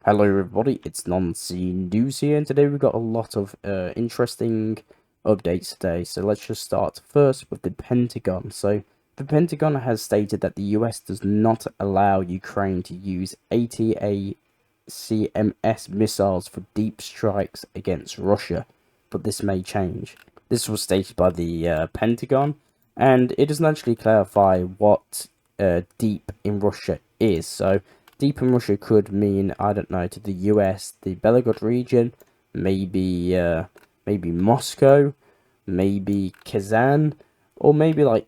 Hello everybody, it's Nancy News here, and today we've got a lot of interesting updates today. So let's just start first with the Pentagon. So the Pentagon has stated that the US does not allow Ukraine to use ATACMS missiles for deep strikes against Russia, but this may change. This was stated by the Pentagon, and it doesn't actually clarify what deep in Russia is. So deep in Russia could mean, I don't know, to the US, the Belgorod region, maybe maybe Moscow, maybe Kazan, or maybe like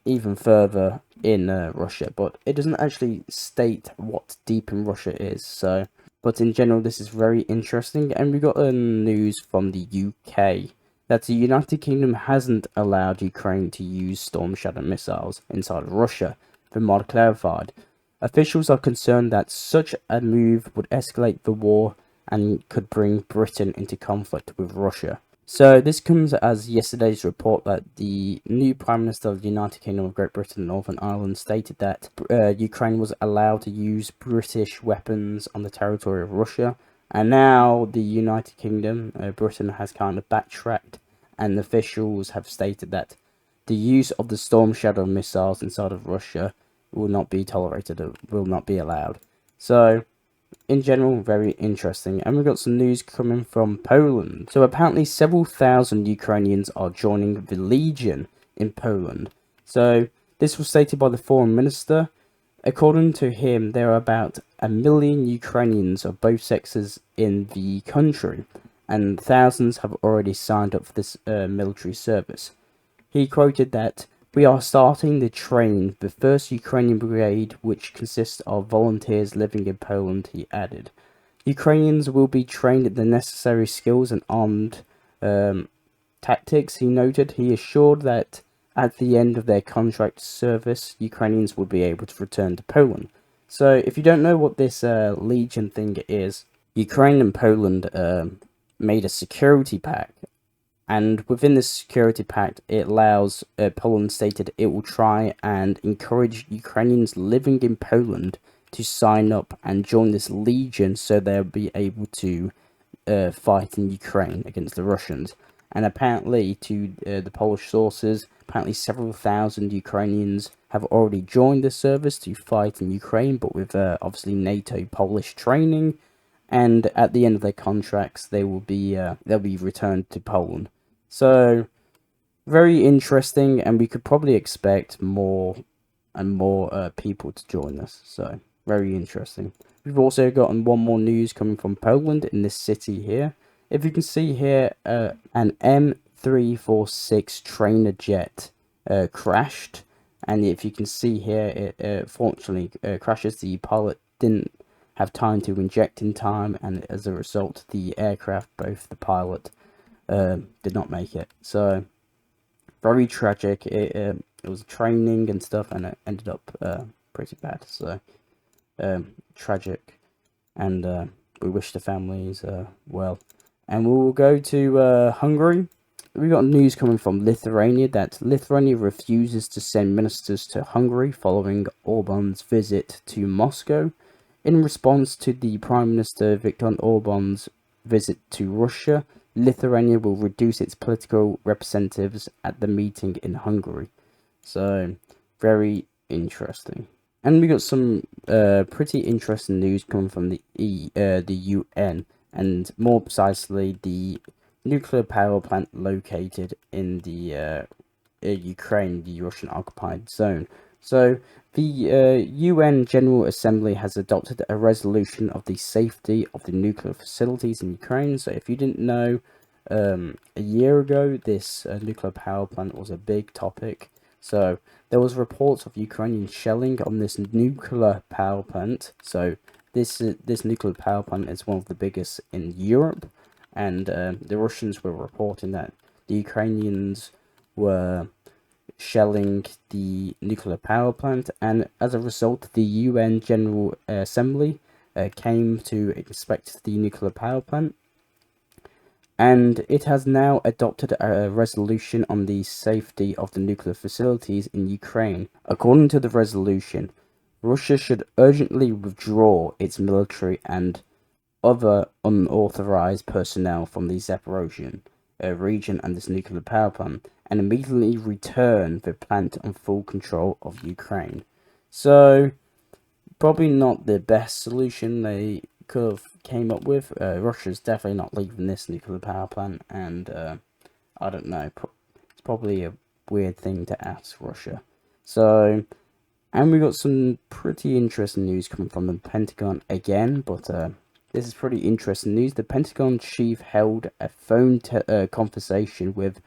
even further in Russia. But it doesn't actually state what deep in Russia is. So, but in general, this is very interesting, and we got news from the UK that the United Kingdom hasn't allowed Ukraine to use Storm Shadow missiles inside of Russia. The mod clarified. Officials are concerned that such a move would escalate the war and could bring Britain into conflict with Russia. So this comes as yesterday's report that the new Prime Minister of the United Kingdom of Great Britain and Northern Ireland stated that Ukraine was allowed to use British weapons on the territory of Russia. And now the United Kingdom, Britain, has kind of backtracked, and officials have stated that the use of the Storm Shadow missiles inside of Russia will not be tolerated, will not be allowed. So, in general, very interesting. And we've got some news coming from Poland. So apparently several thousand Ukrainians are joining the Legion in Poland. So this was stated by the foreign minister. According to him, there are about 1 million Ukrainians of both sexes in the country, and thousands have already signed up for this military service. He quoted that, "We are starting to train the 1st Ukrainian Brigade, which consists of volunteers living in Poland," he added. Ukrainians will be trained in the necessary skills and armed tactics, he noted. He assured that at the end of their contract service, Ukrainians will be able to return to Poland. So, if you don't know what this Legion thing is, Ukraine and Poland made a security pact. And within this security pact, it allows, Poland stated it will try and encourage Ukrainians living in Poland to sign up and join this legion so they'll be able to fight in Ukraine against the Russians. And apparently, to the Polish sources, apparently several thousand Ukrainians have already joined the service to fight in Ukraine, but with obviously NATO Polish training. And at the end of their contracts, they'll be returned to Poland. So, very interesting, and we could probably expect more and more people to join us. So, very interesting. We've also gotten one more news coming from Poland in this city here. If you can see here, an M346 trainer jet crashed, and if you can see here, it fortunately crashes. The pilot didn't have time to inject in time, and as a result, the aircraft, both the pilot, did not make it. So very tragic. It was training and stuff, and it ended up pretty bad. So tragic, and we wish the families well. And we will go to Hungary. We got news coming from Lithuania that Lithuania refuses to send ministers to Hungary following Orban's visit to Moscow. In response to the Prime Minister Viktor Orban's visit to Russia, Lithuania will reduce its political representatives at the meeting in Hungary. So, very interesting. And we got some pretty interesting news coming from the UN, and more precisely, the nuclear power plant located in the Ukraine, the Russian occupied zone. So, the UN General Assembly has adopted a resolution of the safety of the nuclear facilities in Ukraine. So, if you didn't know, a year ago, this nuclear power plant was a big topic. So, there was reports of Ukrainian shelling on this nuclear power plant. So, this nuclear power plant is one of the biggest in Europe, and the Russians were reporting that the Ukrainians were shelling the nuclear power plant, and as a result, the UN General Assembly came to inspect the nuclear power plant, and it has now adopted a resolution on the safety of the nuclear facilities in Ukraine. According to the resolution, Russia should urgently withdraw its military and other unauthorized personnel from the Zaporozhian region and this nuclear power plant, and immediately return the plant on full control of Ukraine. So, probably not the best solution they could have came up with. Russia's definitely not leaving this nuclear power plant, and I don't know. It's probably a weird thing to ask Russia. So, and we got some pretty interesting news coming from the Pentagon again, but this is pretty interesting news. The Pentagon chief held a phone conversation with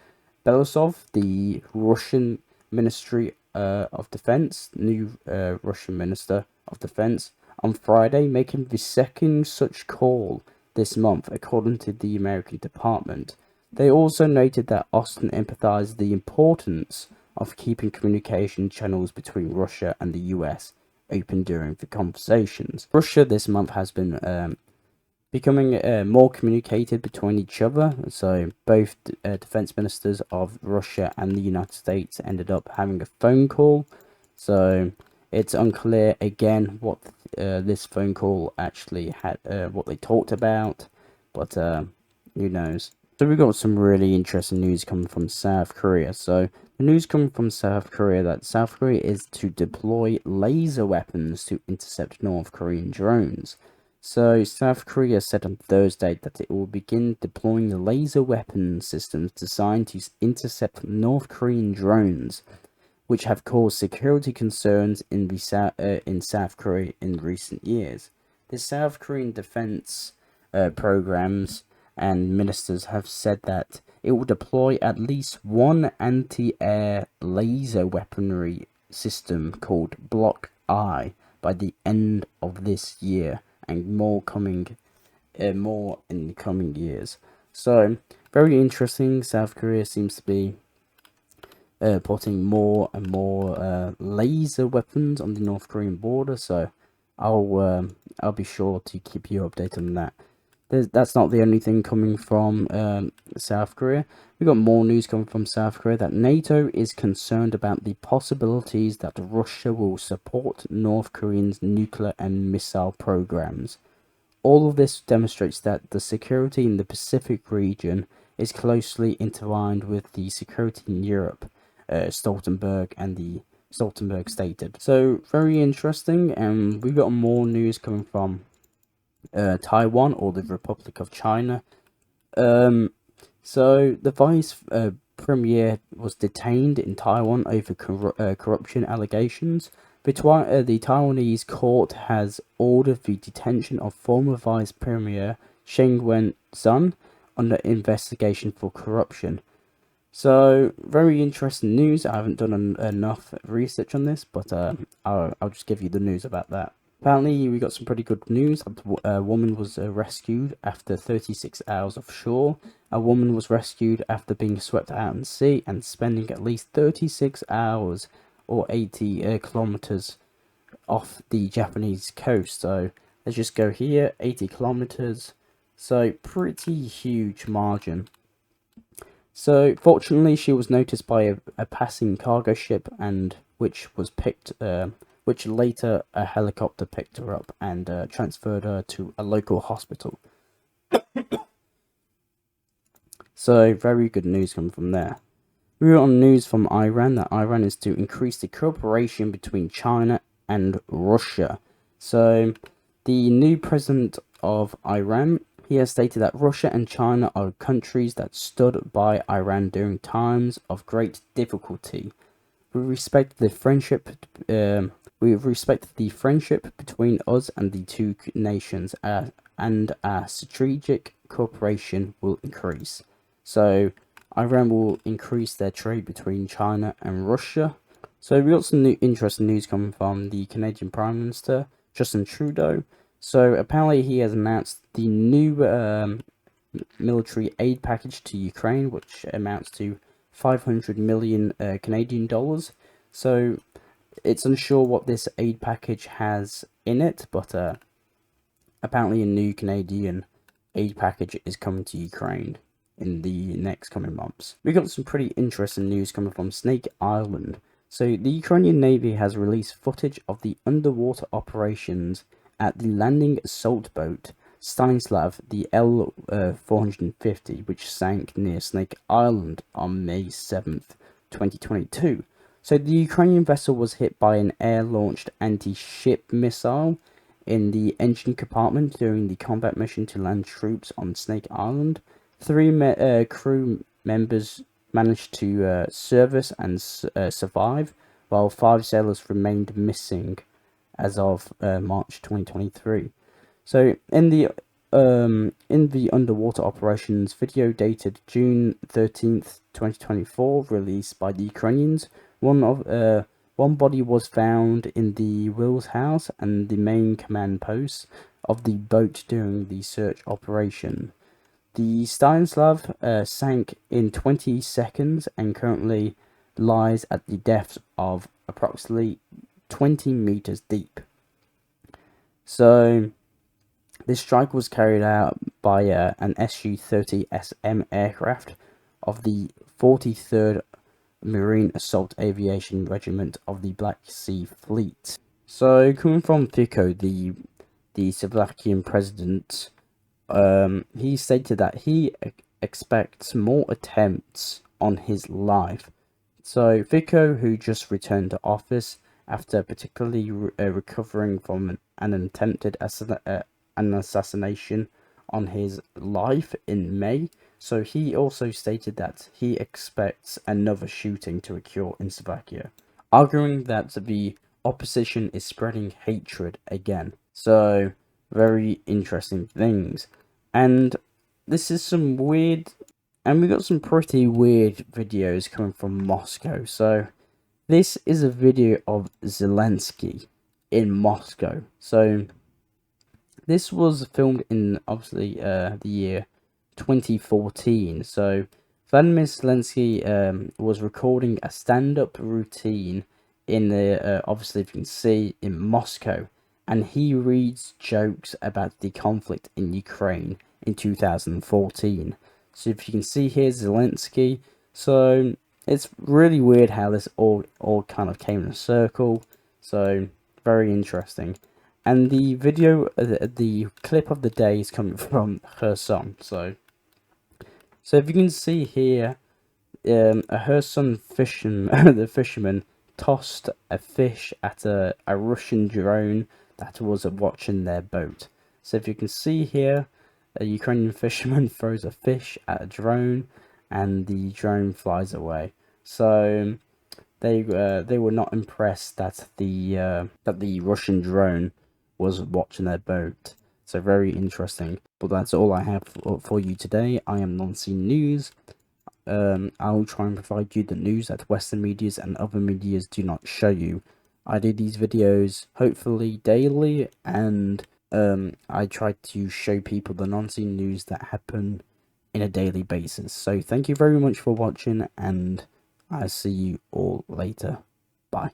Belousov, the Russian Ministry of Defense, new Russian Minister of Defense, on Friday, making the second such call this month, according to the American Department. They also noted that Austin emphasized the importance of keeping communication channels between Russia and the US open during the conversations. Russia this month has been becoming more communicated between each other, so both defense ministers of Russia and the United States ended up having a phone call. So it's unclear again what this phone call actually had, what they talked about, but who knows. So we got some really interesting news coming from South Korea. So the news coming from South Korea that South Korea is to deploy laser weapons to intercept North Korean drones. So South Korea said on Thursday that it will begin deploying the laser weapon systems designed to intercept North Korean drones, which have caused security concerns in South Korea in recent years. The South Korean defense programs and ministers have said that it will deploy at least one anti-air laser weaponry system called Block I by the end of this year, and more in the coming years. So very interesting. South Korea seems to be putting more and more laser weapons on the North Korean border. So I'll be sure to keep you updated on that. That's not the only thing coming from South Korea. We got more news coming from South Korea that NATO is concerned about the possibilities that Russia will support North Korea's nuclear and missile programs. All of this demonstrates that the security in the Pacific region is closely intertwined with the security in Europe, Stoltenberg stated. So very interesting, and we got more news coming from Taiwan, or the Republic of China. So the vice premier was detained in Taiwan over corruption allegations. The Taiwanese court has ordered the detention of former vice premier Cheng Wen-sun under investigation for corruption. So very interesting news. I haven't done enough research on this, but I'll just give you the news about that. Apparently, we got some pretty good news. A woman was rescued after 36 hours offshore. A woman was rescued after being swept out in sea and spending at least 36 hours or 80 kilometers off the Japanese coast. So let's just go here, 80 kilometers. So pretty huge margin. So fortunately, she was noticed by a passing cargo ship, and which later a helicopter picked her up and transferred her to a local hospital. So very good news coming from there. We got on news from Iran that Iran is to increase the cooperation between China and Russia. So the new president of Iran, he has stated that Russia and China are countries that stood by Iran during times of great difficulty. We respect the friendship between us and the two nations, and our strategic cooperation will increase. So Iran will increase their trade between China and Russia. So we got some interesting news coming from the Canadian Prime Minister, Justin Trudeau. So apparently he has announced the new military aid package to Ukraine, which amounts to 500 million Canadian dollars. So it's unsure what this aid package has in it, but apparently a new Canadian aid package is coming to Ukraine in the next coming months. We got some pretty interesting news coming from Snake Island. So the Ukrainian Navy has released footage of the underwater operations at the landing assault boat Stanislav, the L-450, which sank near Snake Island on May 7th, 2022. So the Ukrainian vessel was hit by an air-launched anti-ship missile in the engine compartment during the combat mission to land troops on Snake Island. Three crew members managed to service and survive, while 5 sailors remained missing as of March 2023. So in the underwater operations video dated June 13th, 2024, released by the Ukrainians, one body was found in the Wills House and the main command post of the boat during the search operation. The Stanislav sank in 20 seconds and currently lies at the depth of approximately 20 meters deep. So this strike was carried out by an Su-30SM aircraft of the 43rd Marine Assault Aviation Regiment of the Black Sea Fleet. So coming from Fico, the Slovakian president, he stated that he expects more attempts on his life. So Fico, who just returned to office after particularly recovering from an attempted assassination on his life in May, so he also stated that he expects another shooting to occur in Slovakia, arguing that the opposition is spreading hatred again. So very interesting things. And this is some weird, and we got some pretty weird videos coming from Moscow. So this is a video of Zelensky in Moscow. So this was filmed in obviously the year 2014. So Vladimir Zelensky was recording a stand-up routine in the obviously, if you can see, in Moscow, and he reads jokes about the conflict in Ukraine in 2014. So if you can see here, Zelensky. So it's really weird how this all kind of came in a circle. So very interesting. And the video, the clip of the day is coming from Kherson. So if you can see here, her son the fisherman tossed a fish at a Russian drone that was watching their boat. So if you can see here, a Ukrainian fisherman throws a fish at a drone, and the drone flies away. So they were not impressed that the Russian drone was watching their boat. So very interesting. But that's all I have for you today. I am Non-Scene News. I will try and provide you the news that Western medias and other medias do not show you. I do these videos hopefully daily, and I try to show people the non-scene news that happen in a daily basis. So thank you very much for watching, and I'll see you all later. Bye.